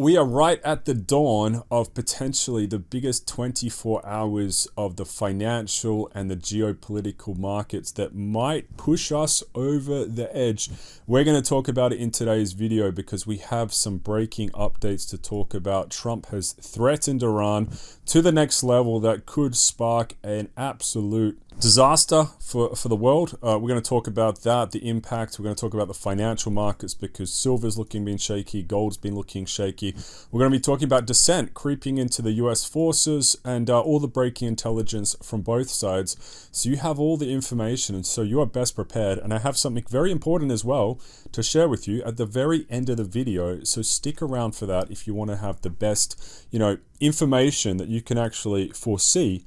we are right at the dawn of potentially the biggest 24 hours of the financial and the geopolitical markets that might push us over the edge. We're going to talk about it in today's video because we have some breaking updates to talk about. Trump has threatened Iran to the next level that could spark an absolute disaster for the world. We're going to talk about that, the impact. We're going to talk about the financial markets because silver's been shaky, gold's been looking shaky. We're going to be talking about dissent creeping into the US forces and all the breaking intelligence from both sides. So you have all the information and so you are best prepared. And I have something very important as well to share with you at the very end of the video. So stick around for that if you want to have the best, information that you can actually foresee.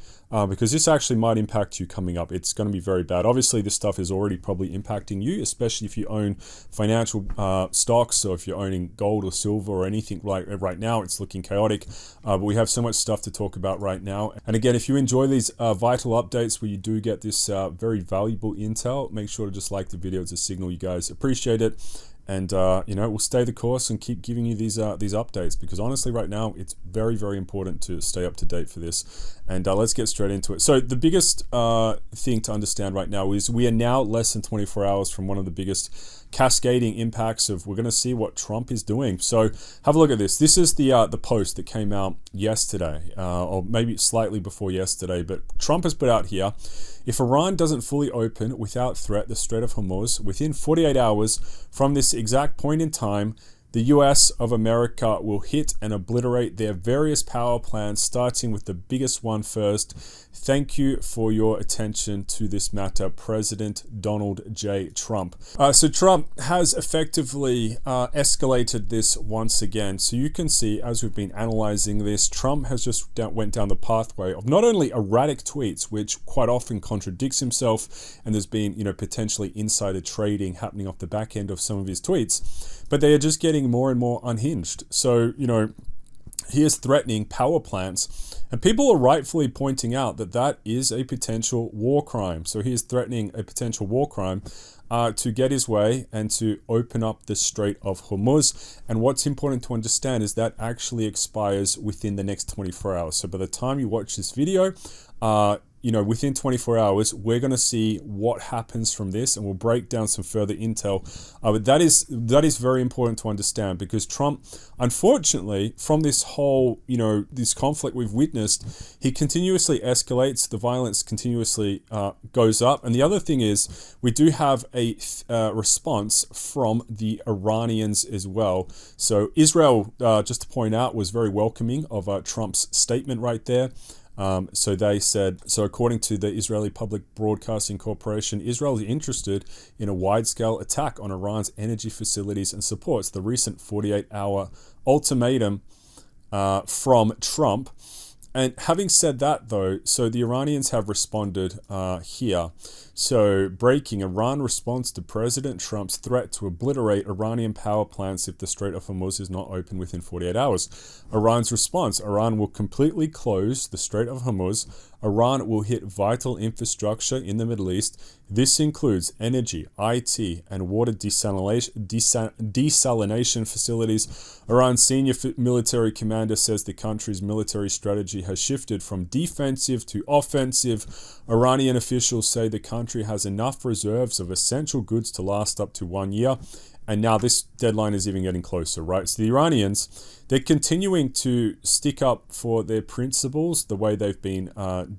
Because this actually might impact you coming up. It's going to be very bad. Obviously, this stuff is already probably impacting you, especially if you own financial stocks or if you're owning gold or silver or anything like right now. It's looking chaotic, but we have so much stuff to talk about right now. And again, if you enjoy these vital updates where you do get this very valuable intel, make sure to just like the video. It's a signal you guys appreciate it. And, we'll stay the course and keep giving you these updates because honestly, right now, it's very, very important to stay up to date for this. And let's get straight into it. So the biggest thing to understand right now is we are now less than 24 hours from one of the biggest cascading impacts of we're going to see what Trump is doing. So have a look at this. This is the post that came out yesterday, or maybe slightly before yesterday, but Trump has put out here, if Iran doesn't fully open without threat the Strait of Hormuz within 48 hours from this exact point in time, the US of America will hit and obliterate their various power plants, starting with the biggest one first. Thank you for your attention to this matter, President Donald J. Trump. So Trump has effectively escalated this once again. So you can see, as we've been analyzing this, Trump has just went down the pathway of not only erratic tweets, which quite often contradicts himself, and there's been, potentially insider trading happening off the back end of some of his tweets, but they are just getting more and more unhinged. So, he is threatening power plants, and people are rightfully pointing out that that is a potential war crime. So he is threatening a potential war crime to get his way and to open up the Strait of Hormuz. And what's important to understand is that actually expires within the next 24 hours. So by the time you watch this video, within 24 hours, we're going to see what happens from this, and we'll break down some further intel. But that is very important to understand because Trump, unfortunately, from this whole, this conflict we've witnessed, he continuously escalates. The violence continuously goes up. And the other thing is, we do have a response from the Iranians as well. So Israel, just to point out, was very welcoming of Trump's statement right there. So they said, according to the Israeli Public Broadcasting Corporation, Israel is interested in a wide-scale attack on Iran's energy facilities and supports the recent 48-hour ultimatum from Trump. And having said that, though, so the Iranians have responded here. So, breaking, Iran responds to President Trump's threat to obliterate Iranian power plants if the Strait of Hormuz is not open within 48 hours. Iran's response, Iran will completely close the Strait of Hormuz. Iran will hit vital infrastructure in the Middle East. This includes energy, IT, and water desalination facilities. Iran's senior military commander says the country's military strategy has shifted from defensive to offensive. Iranian officials say the country has enough reserves of essential goods to last up to 1 year. And now this deadline is even getting closer, right? So the Iranians, they're continuing to stick up for their principles, the way they've been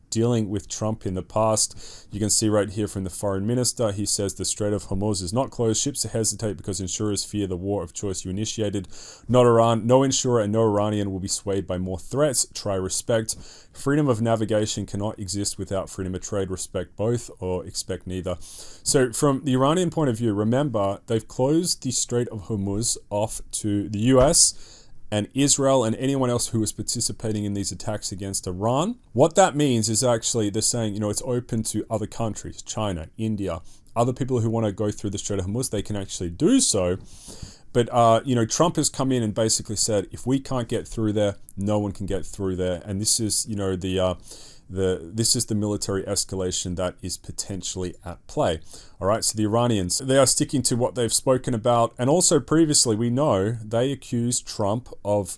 dealing with Trump in the past. You can see right here from the foreign minister, he says the Strait of Hormuz is not closed. Ships hesitate because insurers fear the war of choice you initiated. Not Iran. No insurer and no Iranian will be swayed by more threats. Try respect. Freedom of navigation cannot exist without freedom of trade. Respect both or expect neither. So from the Iranian point of view, remember, they've closed the Strait of Hormuz off to the US and Israel and anyone else who is participating in these attacks against Iran. What that means is actually they're saying, it's open to other countries, China, India, other people who want to go through the Strait of Hormuz, they can actually do so. But, Trump has come in and basically said, if we can't get through there, no one can get through there. And this is, this is the military escalation that is potentially at play. All right, so the Iranians, they are sticking to what they've spoken about. And also previously, we know they accused Trump of,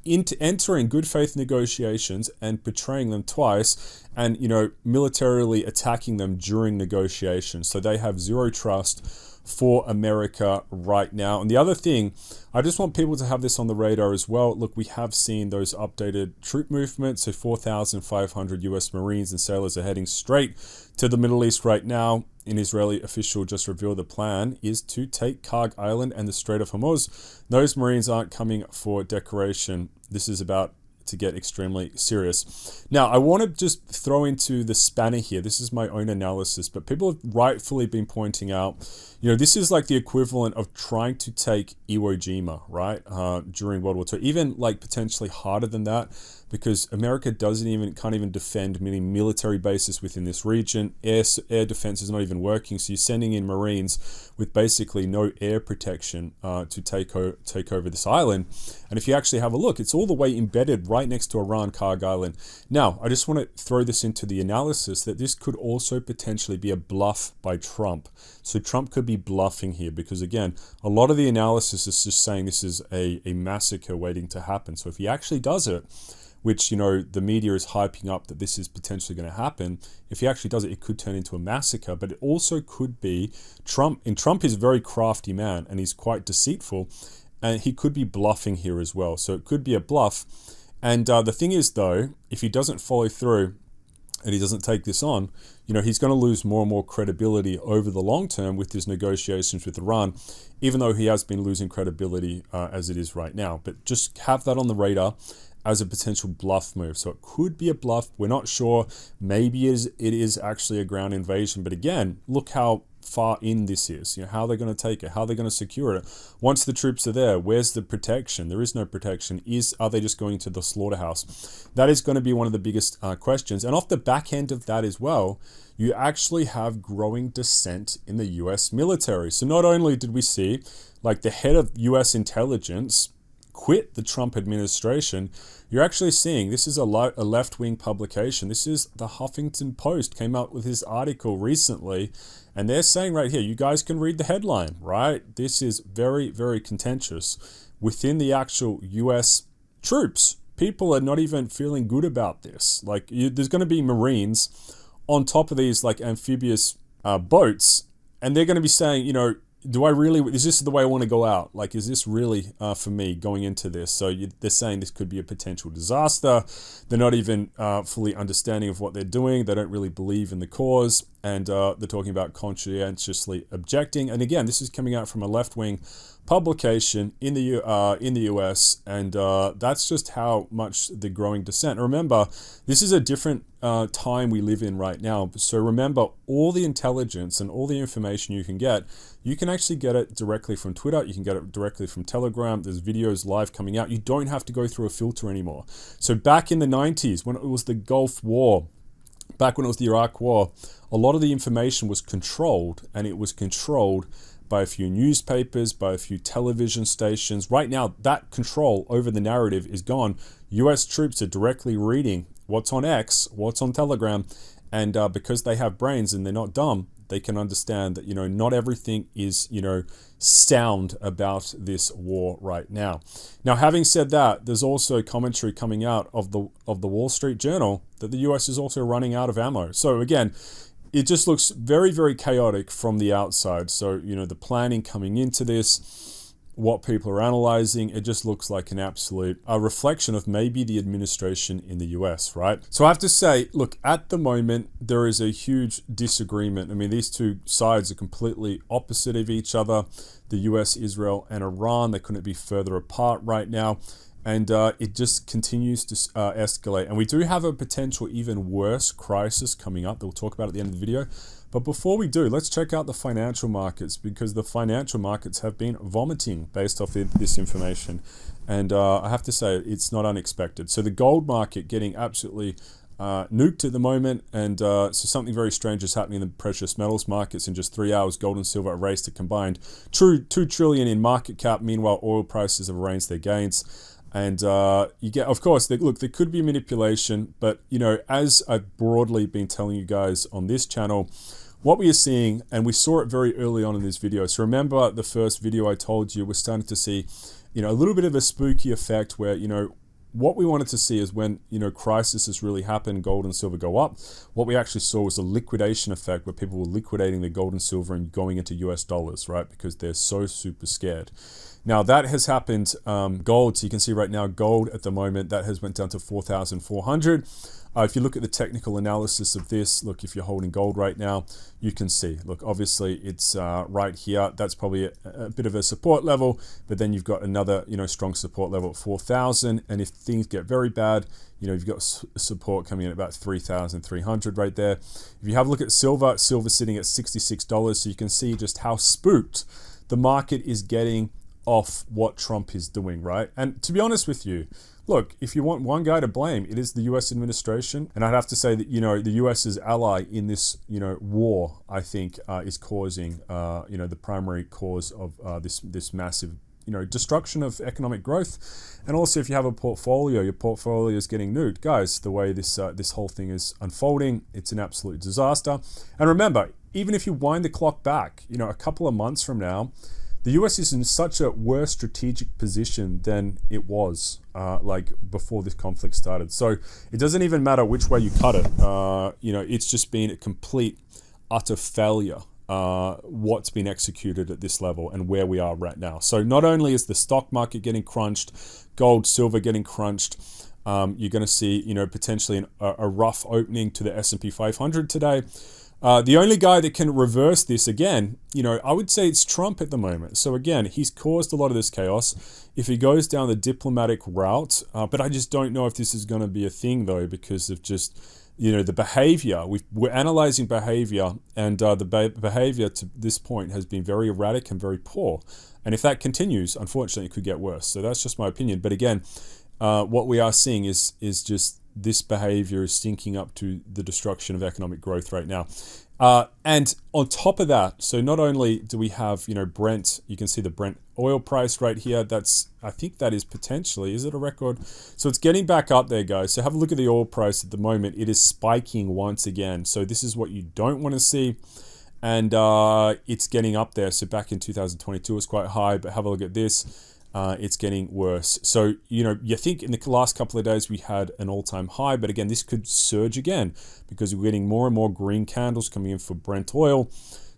entering good faith negotiations and betraying them twice and, militarily attacking them during negotiations. So they have zero trust for America right now. And the other thing, I just want people to have this on the radar as well. Look, we have seen those updated troop movements. So 4,500 US Marines and sailors are heading straight to the Middle East right now. An Israeli official just revealed the plan is to take Karg Island and the Strait of Hormuz. Those Marines aren't coming for decoration. This is about to get extremely serious. Now, I want to just throw into the spanner here. This is my own analysis, but people have rightfully been pointing out, this is like the equivalent of trying to take Iwo Jima, right? During World War II, even like potentially harder than that, because America can't even defend many military bases within this region. Air defense is not even working, so you're sending in Marines with basically no air protection to take over this island. And if you actually have a look, it's all the way embedded right next to Iran, Karg Island. Now, I just want to throw this into the analysis that this could also potentially be a bluff by Trump. So Trump could be bluffing here because, again, a lot of the analysis is just saying this is a massacre waiting to happen. So if he actually does it, which, the media is hyping up that this is potentially going to happen. If he actually does it, it could turn into a massacre, but it also could be Trump. And Trump is a very crafty man and he's quite deceitful, and he could be bluffing here as well. So it could be a bluff. And the thing is, though, if he doesn't follow through and he doesn't take this on, he's going to lose more and more credibility over the long term with his negotiations with Iran, even though he has been losing credibility as it is right now. But just have that on the radar as a potential bluff move. So it could be a bluff. We're not sure. Maybe it is actually a ground invasion. But again, look how far in this is. How are they going to take it? How are they going to secure it? Once the troops are there, where's the protection? There is no protection. Are they just going to the slaughterhouse? That is going to be one of the biggest questions. And off the back end of that as well, you actually have growing dissent in the US military. So not only did we see like the head of US intelligence quit the Trump administration, you're actually seeing, this is a left-wing publication. This is the Huffington Post came out with his article recently, and they're saying right here, you guys can read the headline, right? This is very, very contentious within the actual US troops. People are not even feeling good about this. Like, there's going to be Marines on top of these like amphibious boats, and they're going to be saying, is this the way I want to go out? Like, is this really for me going into this? So they're saying this could be a potential disaster. They're not even fully understanding of what they're doing. They don't really believe in the cause. And they're talking about conscientiously objecting. And again, this is coming out from a left-wing publication in the US, and that's just how much the growing dissent. Remember, this is a different time we live in right now. So remember, all the intelligence and all the information you can actually get it directly from Twitter. You can get it directly from Telegram. There's videos live coming out. You don't have to go through a filter anymore. So back in the 90s, when it was the Gulf War, back when it was the Iraq War, a lot of the information was controlled, and it was controlled by a few newspapers, by a few television stations. Right now, that control over the narrative is gone. US troops are directly reading what's on X, what's on Telegram, and because they have brains and they're not dumb, they can understand that, not everything is, sound about this war right now. Now, having said that, there's also commentary coming out of the Wall Street Journal that the US is also running out of ammo. So again, it just looks very, very chaotic from the outside. So, the planning coming into this, what people are analyzing, it just looks like an absolute reflection of maybe the administration in the US, right? So I have to say, look, at the moment, there is a huge disagreement. I mean, these two sides are completely opposite of each other. The US, Israel, and Iran, they couldn't be further apart right now. And it just continues to escalate. And we do have a potential even worse crisis coming up that we'll talk about at the end of the video. But before we do, let's check out the financial markets, because the financial markets have been vomiting based off this information. And I have to say, it's not unexpected. So the gold market getting absolutely nuked at the moment, and so something very strange is happening in the precious metals markets. In just 3 hours, gold and silver erased a combined $2 trillion in market cap. Meanwhile, oil prices have erased their gains. And you get, of course, look, there could be manipulation, but, you know, as I've broadly been telling you guys on this channel, what we are seeing, and we saw it very early on in this video. So remember the first video I told you, we're starting to see, you know, a little bit of a spooky effect where, you know, what we wanted to see is when, you know, crises really happen, gold and silver go up. What we actually saw was a liquidation effect where people were liquidating their gold and silver and going into US dollars, right? Because they're so super scared. Now that has happened. Gold, so you can see right now, gold at the moment, that has went down to 4,400. If you look at the technical analysis of this, look, if you're holding gold right now, you can see, look, obviously it's right here. That's probably a bit of a support level, but then you've got another, you know, strong support level at 4,000. And if things get very bad, you know, you've got support coming in at about 3,300 right there. If you have a look at silver, silver sitting at $66, so you can see just how spooked the market is getting off what Trump is doing, right? And to be honest with you, look, if you want one guy to blame, it is the US administration. And I'd have to say that, you know, the US's ally in this, you know, war, I think, is causing, you know, the primary cause of this massive, you know, destruction of economic growth. And also, if you have a portfolio, your portfolio is getting nuked. Guys, the way this whole thing is unfolding, it's an absolute disaster. And remember, even if you wind the clock back, you know, a couple of months from now, the US is in such a worse strategic position than it was like before this conflict started. So it doesn't even matter which way you cut it. You know, it's just been a complete, utter failure what's been executed at this level and where we are right now. So not only is the stock market getting crunched, gold, silver getting crunched, you're going to see, you know, potentially a rough opening to the S&P 500 today. The only guy that can reverse this again, you know, I would say it's Trump at the moment. So again, he's caused a lot of this chaos. If he goes down the diplomatic route, but I just don't know if this is going to be a thing though, because of just, you know, the behavior. We're analyzing behavior, and the behavior to this point has been very erratic and very poor. And if that continues, unfortunately, it could get worse. So that's just my opinion. But again, what we are seeing is just this behavior is stinking up to the destruction of economic growth right now. And on top of that, so not only do we have, you know, Brent, you can see the Brent oil price right here. That's, I think that is potentially, is it a record? So it's getting back up there, guys. So have a look at the oil price at the moment. It is spiking once again. So this is what you don't want to see. And it's getting up there. So back in 2022, it was quite high, but have a look at this. It's getting worse. So, you know, you think in the last couple of days we had an all-time high, but again, this could surge again because we're getting more and more green candles coming in for Brent oil.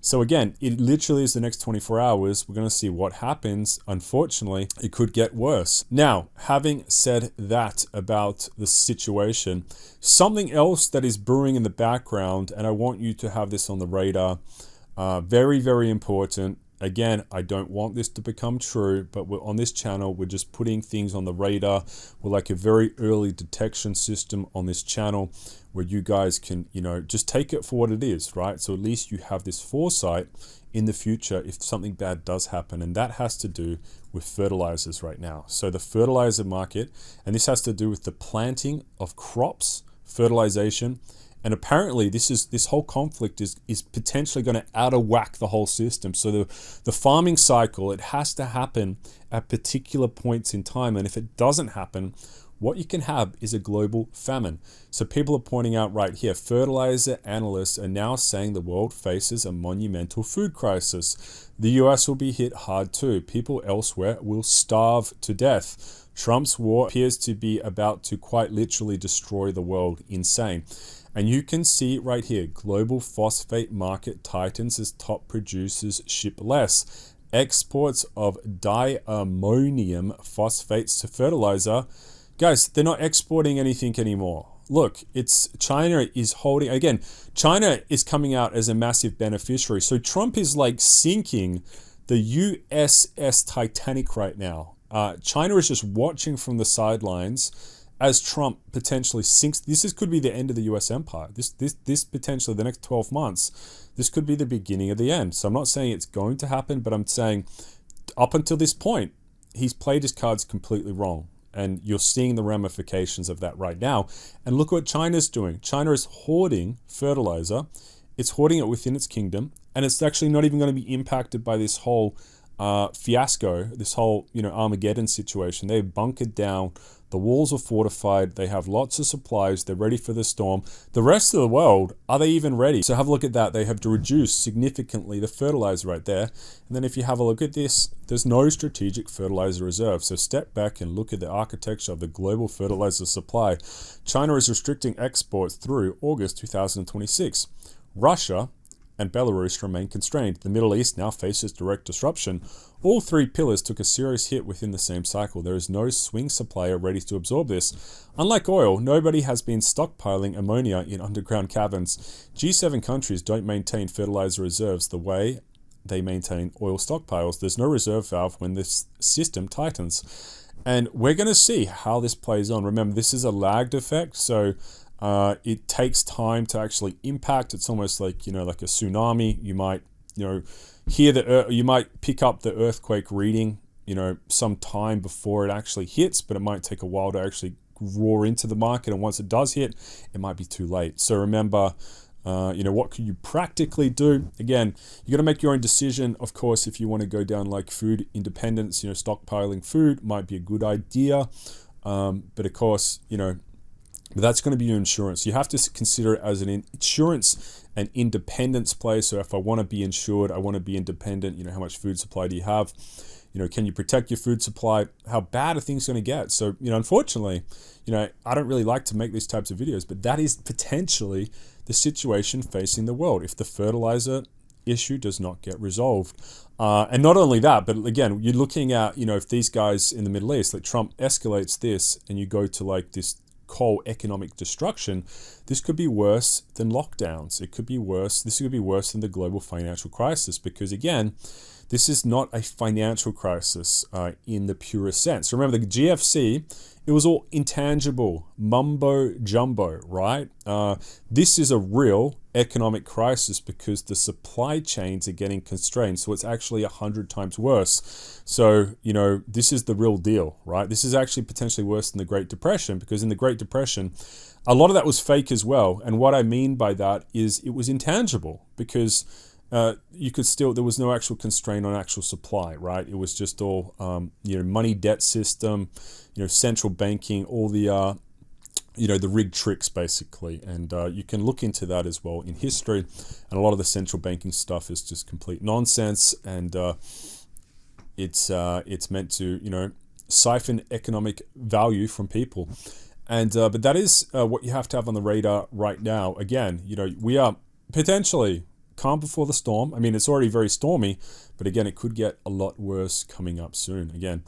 So again, it literally is the next 24 hours. We're going to see what happens. Unfortunately, it could get worse. Now, having said that about the situation, something else that is brewing in the background, and I want you to have this on the radar, very, very important. Again, I don't want this to become true, but we're on this channel, we're just putting things on the radar. We're like a very early detection system on this channel where you guys can, you know, just take it for what it is, right? So at least you have this foresight in the future if something bad does happen. And that has to do with fertilizers right now. So the fertilizer market, and this has to do with the planting of crops, fertilization. And apparently this whole conflict is potentially going to out of whack the whole system. So the farming cycle, it has to happen at particular points in time. And if it doesn't happen, what you can have is a global famine. So people are pointing out right here, fertilizer analysts are now saying the world faces a monumental food crisis. The US will be hit hard too. People elsewhere will starve to death. Trump's war appears to be about to quite literally destroy the world. Insane. And you can see right here, global phosphate market tightens as top producers ship less. Exports of diammonium phosphates to fertilizer. Guys, they're not exporting anything anymore. Look, it's China is holding, again, China is coming out as a massive beneficiary. So Trump is like sinking the USS Titanic right now. China is just watching from the sidelines as Trump potentially sinks. This could be the end of the US empire. This potentially, the next 12 months, this could be the beginning of the end. So I'm not saying it's going to happen, but I'm saying up until this point, he's played his cards completely wrong. And you're seeing the ramifications of that right now. And look what China's doing. China is hoarding fertilizer. It's hoarding it within its kingdom. And it's actually not even going to be impacted by this whole fiasco, this whole, Armageddon situation. They've bunkered down. The walls are fortified. They have lots of supplies. They're ready for the storm. The rest of the world, are they even ready? So have a look at that. They have reduced significantly the fertilizer right there. And then if you have a look at this, there's no strategic fertilizer reserve. So step back and look at the architecture of the global fertilizer supply. China is restricting exports through August 2026. Russia and Belarus remain constrained. The Middle East now faces direct disruption. All three pillars took a serious hit within the same cycle. There is no swing supplier ready to absorb this. Unlike oil, nobody has been stockpiling ammonia in underground caverns. G7 countries don't maintain fertilizer reserves the way they maintain oil stockpiles. There's no reserve valve when this system tightens. And we're going to see how this plays on. Remember, this is a lagged effect, so it takes time to actually impact. It's almost like, like a tsunami. You might, you might pick up the earthquake reading, some time before it actually hits, but it might take a while to actually roar into the market. And once it does hit, it might be too late. So remember, what can you practically do? Again, you got to make your own decision. Of course, if you want to go down like food independence, stockpiling food might be a good idea. But of course, but that's going to be your insurance. You have to consider it as an insurance and independence play. So if I want to be insured, I want to be independent. How much food supply do you have? Can you protect your food supply? How bad are things going to get? So, unfortunately, I don't really like to make these types of videos, but that is potentially the situation facing the world if the fertilizer issue does not get resolved. And not only that, but again, you're looking at, if these guys in the Middle East, like Trump escalates this and you go to like this whole economic destruction, this could be worse than lockdowns. It could be worse. This could be worse than the global financial crisis, because again, this is not a financial crisis in the purest sense. Remember, the GFC, it was all intangible, mumbo jumbo, right? This is a real economic crisis because the supply chains are getting constrained. So it's actually 100 times worse. So, this is the real deal, right? This is actually potentially worse than the Great Depression, because in the Great Depression, a lot of that was fake as well. And what I mean by that is it was intangible because there was no actual constraint on actual supply, right? It was just all, money debt system, central banking, all the, the rigged tricks basically. And you can look into that as well in history. And a lot of the central banking stuff is just complete nonsense. And it's meant to, siphon economic value from people. And but that is what you have to have on the radar right now. Again, we are potentially calm before the storm. I mean, it's already very stormy, but again, it could get a lot worse coming up soon. Again,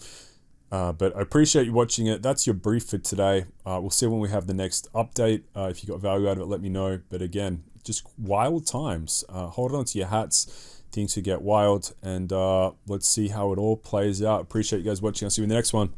but I appreciate you watching it. That's your brief for today. We'll see when we have the next update. If you got value out of it, let me know. But again, just wild times. Hold on to your hats. Things could get wild, and let's see how it all plays out. Appreciate you guys watching. I'll see you in the next one.